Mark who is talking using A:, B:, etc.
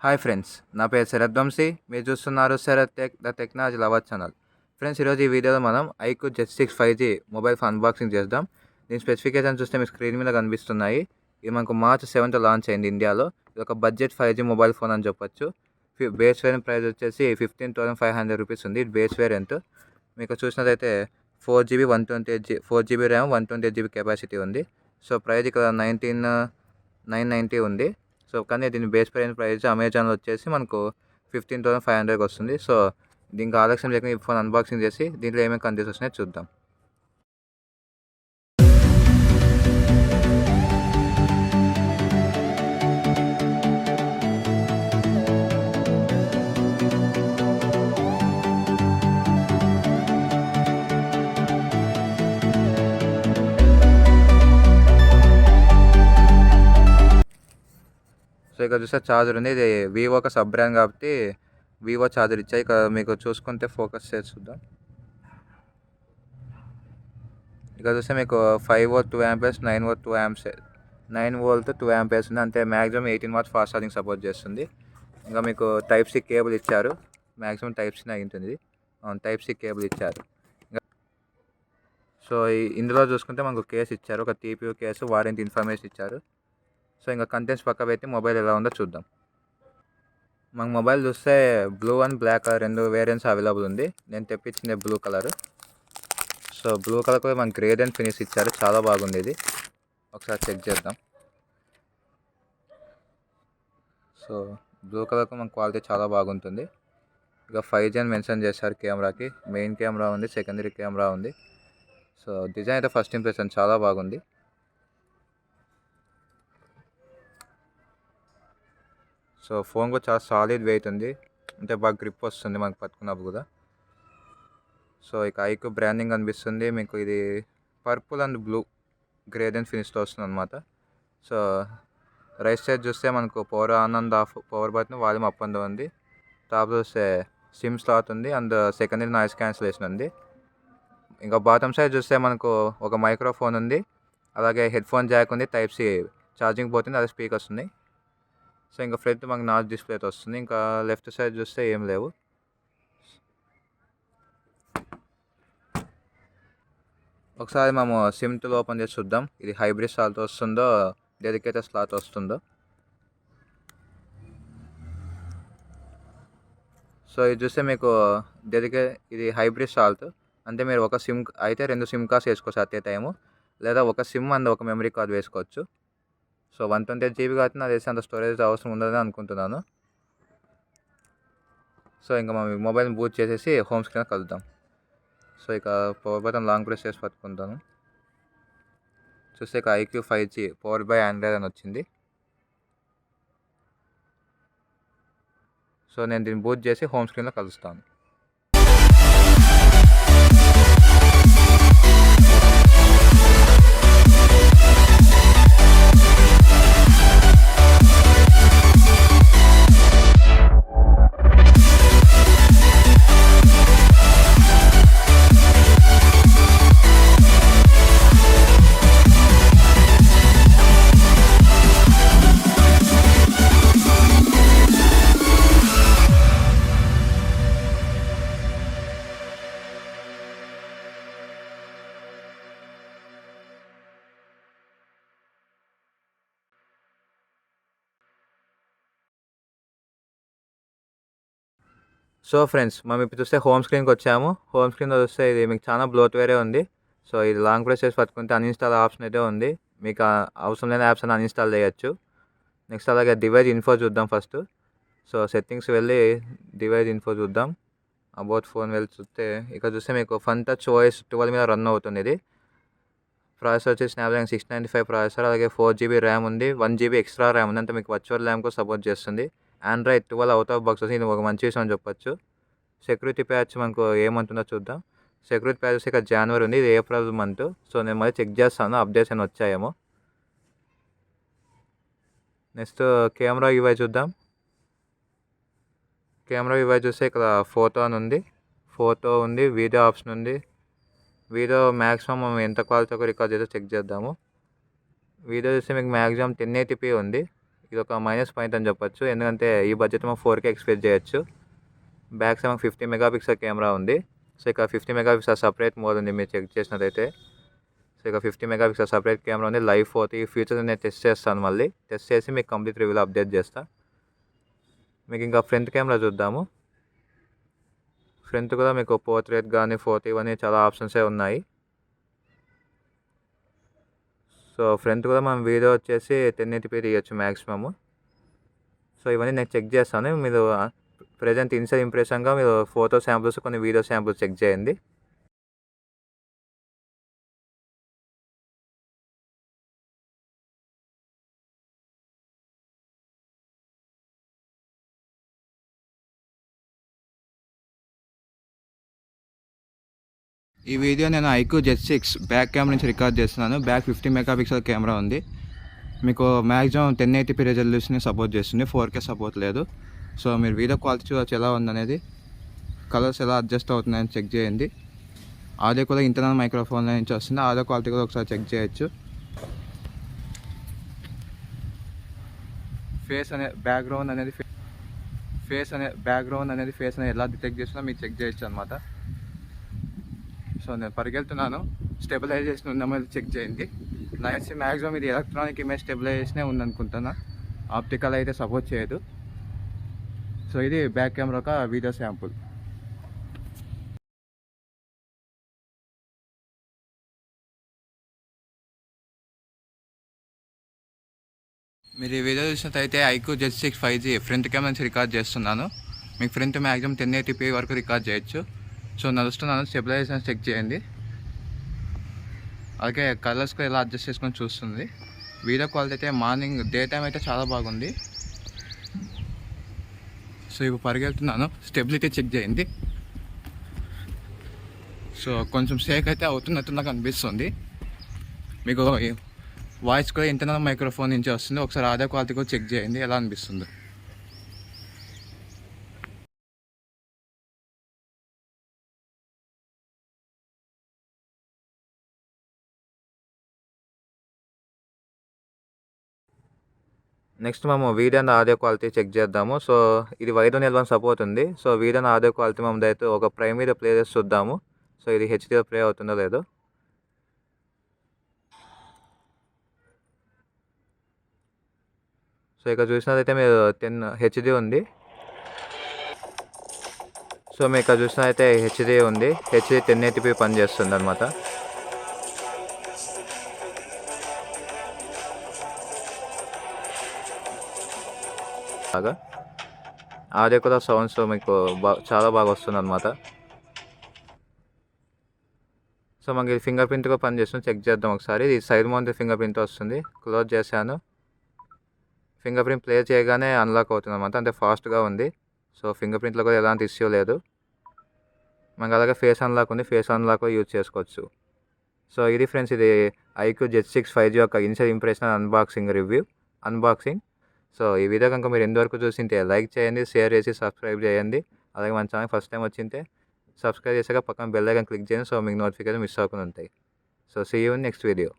A: Hi friends, నా పేరు శరత్ వంశీ. మీరు చూస్తున్నారు Sharath Tech the technology lover channel. Friends, ఈరోజు ఈ వీడియోలో మనం IQ Z6 5G mobile phone unboxing చేద్దాం. దీని స్పెసిఫికేషన్ చూస్తే మీ స్క్రీన్ మీద కనిపిస్తున్నాయి. ఇది మనకు March 7th లాంచ్ అయింది ఇండియాలో. ఇది ఒక బడ్జెట్ 5G మొబైల్ ఫోన్ అని చెప్పొచ్చు. బేస్ వేరియంట్ ప్రైస్ వచ్చేసి 15,500 రూపీస్ ఉంది. ఇది బేస్ వేరియంట్. మీకు చూసినట్లయితే 4GB 4GB RAM 128GB capacity ఉంది. సో ప్రైస్ ఇక్కడ 990 ఉంది. సో కానీ దీని బేస్ ప్రైస్ అమెజాన్లో వచ్చేసి మనకు 15,500కి వస్తుంది. సో దీనికి ఆలస్యం లేకుండా ఈ ఫోన్ అన్బాక్సింగ్ చేసి దీంట్లో ఏమేమి కంటెంట్స్ వస్తున్నాయో చూద్దాం. సో ఇక్కడ చూస్తే ఛార్జర్ ఉంది. ఇది వివో ఒక సబ్ బ్రాండ్ కాబట్టి వివో ఛార్జర్ ఇచ్చాయి. ఇక్కడ మీకు చూసుకుంటే ఫోకస్ చేసి చూద్దాం. ఇక్కడ చూస్తే మీకు 5V 2 amps 9V 2 amps 9V 2 amps ఉంది. అంటే maximum 18 watts fast charging support చేస్తుంది. ఇంకా మీకు టైప్ సి కేబుల్ ఇచ్చారు. మ్యాక్సిమం టైప్ సి అయింటుంది. టైప్ సి కేబుల్ ఇచ్చారు. సో ఇందులో చూసుకుంటే మనకు కేసు ఇచ్చారు. ఒక TPU కేసు, వారంటీ ఇన్ఫర్మేషన్ ఇచ్చారు. సో ఇంకా కంటెంట్స్ పక్క పెట్టి మొబైల్ ఎలా ఉందో చూద్దాం. మన మొబైల్ చూస్తే blue and black colour 2 variants available ఉంది. నేను తెప్పించింది blue colour. So blue colour కూడా మనకి గ్రేడియంట్ ఫినిష్ ఇచ్చారు. చాలా బాగుంది ఇది. ఒకసారి చెక్ చేద్దాం. సో బ్లూ కలర్కు మన క్వాలిటీ చాలా బాగుంటుంది. ఇక 5G అని మెన్షన్ చేశారు కెమెరాకి. మెయిన్ కెమెరా ఉంది, సెకండరీ కెమెరా ఉంది. సో డిజైన్ అయితే ఫస్ట్ ఇంప్రెషన్ చాలా బాగుంది. సో ఫోన్ కూడా చాలా సాలిడ్ వెయిట్ ఉంది. అంటే బాగా గ్రిప్ వస్తుంది మనకు పట్టుకున్నప్పుడు కూడా. సో ఇక ఐక్యూ బ్రాండింగ్ కనిపిస్తుంది మీకు. ఇది పర్పుల్ అండ్ బ్లూ గ్రేడియంట్ ఫినిష్తో వస్తుంది అనమాట. సో రైట్ సైడ్ చూస్తే మనకు power on and of, power button, volume up and ఉంది. టాప్ చూస్తే సిమ్ స్లాట్ ఉంది అండ్ సెకండరీ నాయిస్ క్యాన్సిలేషన్ ఉంది. ఇంకా బాటమ్ సైడ్ చూస్తే మనకు ఒక మైక్రోఫోన్ ఉంది, అలాగే హెడ్ ఫోన్ జాక్ ఉంది, టైప్ సి ఛార్జింగ్ పోతుంది, అదే స్పీకర్స్ ఉన్నాయి. సో ఇంకా ఫ్రంట్ మనకు నాచ్ డిస్ప్లేతో వస్తుంది. ఇంకా లెఫ్ట్ సైడ్ చూస్తే ఏం లేవు. ఒకసారి మేము సిమ్ టూల్ ఓపెన్ చేసి చూద్దాం. ఇది హైబ్రిడ్ స్లాట్ వస్తుందో డెడికేటెడ్ స్లాట్ వస్తుందో. సో ఇది చూస్తే మీకు ఇది హైబ్రిడ్ స్లాట్. అంటే మీరు ఒక సిమ్ అయితే 2 సిమ్ కార్డ్స్ వేసుకోవచ్చు అట్ ఏ టైము, లేదా ఒక సిమ్ అండ్ ఒక మెమరీ కార్డ్ వేసుకోవచ్చు. సో 128GB కాబట్టి నాకు తెలిసి అంత స్టోరేజ్ అవసరం ఉండదని అనుకుంటున్నాను. సో ఇంకా మనం మొబైల్ని బూట్ చేసేసి హోమ్ స్క్రీన్ కలుద్దాం. సో ఇక పవర్ బటన్ లాంగ్ ప్రెస్ చేసి పట్టుకుంటాను. చూస్తే ఇక IQ 5G powered by Android అని వచ్చింది. సో నేను దీన్ని బూట్ చేసి హోమ్ స్క్రీన్లో కలుస్తాను. సో ఫ్రెండ్స్, మనం ఇప్పుడు చూస్తే హోమ్ స్క్రీన్కి వచ్చాము. హోమ్ స్క్రీన్లో చూస్తే ఇది మీకు చాలా బ్లోట్వేరే ఉంది. సో ఇది లాంగ్ ప్రెస్ చేసి పట్టుకుంటే అన్ఇన్స్టాల్ ఆప్షన్ అయితే ఉంది. మీకు అవసరం లేని యాప్స్ అని అన్ఇన్స్టాల్ చేయొచ్చు. నెక్స్ట్ అలాగే డివైస్ ఇన్ఫో చూద్దాం ఫస్ట్. సో సెట్టింగ్స్ వెళ్ళి డివైస్ ఇన్ఫో చూద్దాం. అబౌట్ ఫోన్ వెళ్ళి చూస్తే ఇక్కడ చూస్తే మీకు ఫన్ టచ్ OS 12 మీద రన్ అవుతుంది. ఇది ప్రాసెసర్ వచ్చేసి స్నాప్డ్రాగన్ 695 ప్రాసెసర్, అలాగే 4GB ర్యామ్ ఉంది, 1GB ఎక్స్ట్రా ర్యామ్ ఉంది. అంటే మీకు వర్చువల్ ర్యామ్ కూడా సపోర్ట్ చేస్తుంది. ఆండ్రాయిడ్ 12 అవుట్ ఆఫ్ బాక్స్ వస్తుంది. ఇది ఒక మంచి విషయం అని చెప్పొచ్చు. సెక్యూరిటీ ప్యాచ్ మనకు ఏమంటుందో చూద్దాం. సెక్యూరిటీ ప్యాచ్ ఇక జనవరి ఉంది, ఇది ఏప్రిల్ మంత్. సో నేను మళ్ళీ చెక్ చేస్తాను అప్డేట్స్ అని వచ్చాయేమో. నెక్స్ట్ కెమెరా యూఐ చూద్దాం. కెమెరా యూఐ చూస్తే ఇక్కడ ఫోటో అని ఉంది, ఫోటో ఉంది, వీడియో ఆప్షన్ ఉంది. వీడియో మ్యాక్సిమం ఎంత క్వాలిటీతో రికార్డ్ చేస్తే చెక్ చేద్దాము. వీడియో చూస్తే మీకు మ్యాక్సిమం 1080p ఉంది. ఇది ఒక మైనస్ పాయింట్ అని చెప్పొచ్చు. ఎందుకంటే ఈ బడ్జెట్ మనం 4K ఎక్స్పెక్ట్ చేయొచ్చు. బ్యాక్ సైడ్ 50 మెగాపిక్సెల్ కెమెరా ఉంది. సో ఇక్కడ 50 మెగాపిక్సెల్ సపరేట్ మోడ్ ఉంది మీరు చెక్ చేసినట్టయితే. సో ఇక 50 మెగాపిక్సెల్ సపరేట్ కెమెరా ఉంది. లైవ్ 4 ఈ ఫీచర్స్ నేను టెస్ట్ చేస్తాను, మళ్ళీ టెస్ట్ చేసి మీకు కంప్లీట్ రివ్యూలో అప్డేట్ చేస్తాను. మీకు ఇంకా ఫ్రంట్ కెమెరా చూద్దాము. ఫ్రంట్ కూడా మీకు పోర్ట్రేట్ కానీ 4 ఇవన్నీ చాలా ఆప్షన్సే ఉన్నాయి. సో ఫ్రంట్ కూడా మనం వీడియో వచ్చేసి 1080p తీయచ్చు మ్యాక్సిమము. సో ఇవన్నీ నేను చెక్ చేస్తాను. మీరు ప్రజెంట్ ఇన్సైడ్ ఇంప్రెషన్గా మీరు ఫోటో శాంపుల్స్ కొన్ని వీడియో శాంపుల్స్ చెక్ చేయండి. ఈ వీడియో నేను Iqoo Z6 బ్యాక్ కెమెరా నుంచి రికార్డ్ చేస్తున్నాను. బ్యాక్ 50 మెగాపిక్సెల్ కెమెరా ఉంది. మీకు మ్యాక్సిమం 1080p రెజల్యూషన్ సపోర్ట్ చేస్తుంది, 4K సపోర్ట్ లేదు. సో మీరు వీడియో క్వాలిటీ చూడవచ్చు ఎలా ఉందనేది, కలర్స్ ఎలా అడ్జస్ట్ అవుతున్నాయని చెక్ చేయండి. ఆడియో కూడా ఇంటర్నల్ మైక్రోఫోన్ నుంచి వస్తుంది. ఆడియో క్వాలిటీ కూడా ఒకసారి చెక్ చేయొచ్చు. ఫేస్ అనేది ఎలా డిటెక్ట్ చేసినా మీరు చెక్ చేయొచ్చు అనమాట. సో నేను పరిగెళ్తున్నాను, స్టెబిలైజేషన్ ఉందేమో చెక్ చేయండి. నాకు మ్యాక్సిమం ఇది ఎలక్ట్రానిక్ ఇమేజ్ స్టెబిలైజేషనే ఉందనుకుంటున్నా, ఆప్టికల్ అయితే సపోర్ట్ చేయదు. సో ఇది బ్యాక్ కెమెరా ఒక వీడియో శాంపుల్. మీరు ఈ వీడియో చూసినట్టయితే Iqoo Z6 5G front camera నుంచి రికార్డ్ చేస్తున్నాను. మీకు ఫ్రంట్ మ్యాక్సిమం 1080p వరకు రికార్డ్ చేయొచ్చు. సో నడుస్తున్నాను, స్టెబిలైజేషన్ చెక్ చేయండి. అలాగే కలర్స్ కూడా ఎలా అడ్జస్ట్ చేసుకొని చూస్తుంది. వీడియో క్వాలిటీ అయితే మార్నింగ్ డే టైం అయితే చాలా బాగుంది. సో ఇప్పుడు పరిగెళ్తున్నాను, స్టెబిలిటీ చెక్ చేయండి. సో కొంచెం షేక్ అయితే అవుతున్నట్టు నాకు అనిపిస్తుంది. మీకు వాయిస్ కూడా ఇంటర్నల్ మైక్రోఫోన్ నుంచి వస్తుంది. ఒకసారి ఆడియో క్వాలిటీ కూడా చెక్ చేయండి ఎలా అనిపిస్తుందో. నెక్స్ట్ మేము video and audio quality check చేద్దాము. సో ఇది వైడ్ L1 సపోర్ట్ ఉంది. So video and audio quality మేము అయితే ఒక ప్రైమ్ మీద ప్లే చేసి చూద్దాము. సో ఇది హెచ్డీలో ప్లే అవుతుందో లేదో. సో ఇక్కడ చూసినట్లయితే మీరు 10 HD ఉంది. సో మీరు ఇక్కడ చూసినట్లయితే హెచ్డీ ఉంది. హెచ్డీ 1080p పనిచేస్తుంది అనమాట. బాగా ఆడియో కూడా సౌండ్స్ మీకు చాలా బాగా వస్తుంది అనమాట. సో మనకి ఫింగర్ ప్రింట్ కూడా పనిచేస్తుంది, చెక్ చేద్దాం ఒకసారి. ఇది సైడ్ మౌంటెడ్ ఫింగర్ ప్రింట్ వస్తుంది. క్లోజ్ చేశాను, ఫింగర్ ప్రింట్ ప్లే చేయగానే అన్లాక్ అవుతుంది అనమాట, అంటే ఫాస్ట్గా ఉంది. సో ఫింగర్ ప్రింట్లో కూడా ఎలాంటి ఇష్యూ లేదు. మనకి అలాగే ఫేస్ అన్లాక్ ఉంది, ఫేస్ అన్లాక్ యూజ్ చేసుకోవచ్చు. సో ఇది ఫ్రెండ్స్, ఇది Iqoo Z6 5G యొక్క ఇనిషియల్ ఇంప్రెషన్ అన్బాక్సింగ్. సో ఈ వీడియో కనుక మీరు ఎంతవరకు చూసింటే లైక్ చేయండి, షేర్ చేసి సబ్స్క్రైబ్ చేయండి. అలాగే మన ఛానల్ ఫస్ట్ టైం వచ్చింటే సబ్స్క్రైబ్ చేసాక పక్కన బెల్ ఐకాన్ క్లిక్ చేయండి. సో మీకు నోటిఫికేషన్ మిస్ అవ్వకుండా ఉంటాయి. So see you in next video.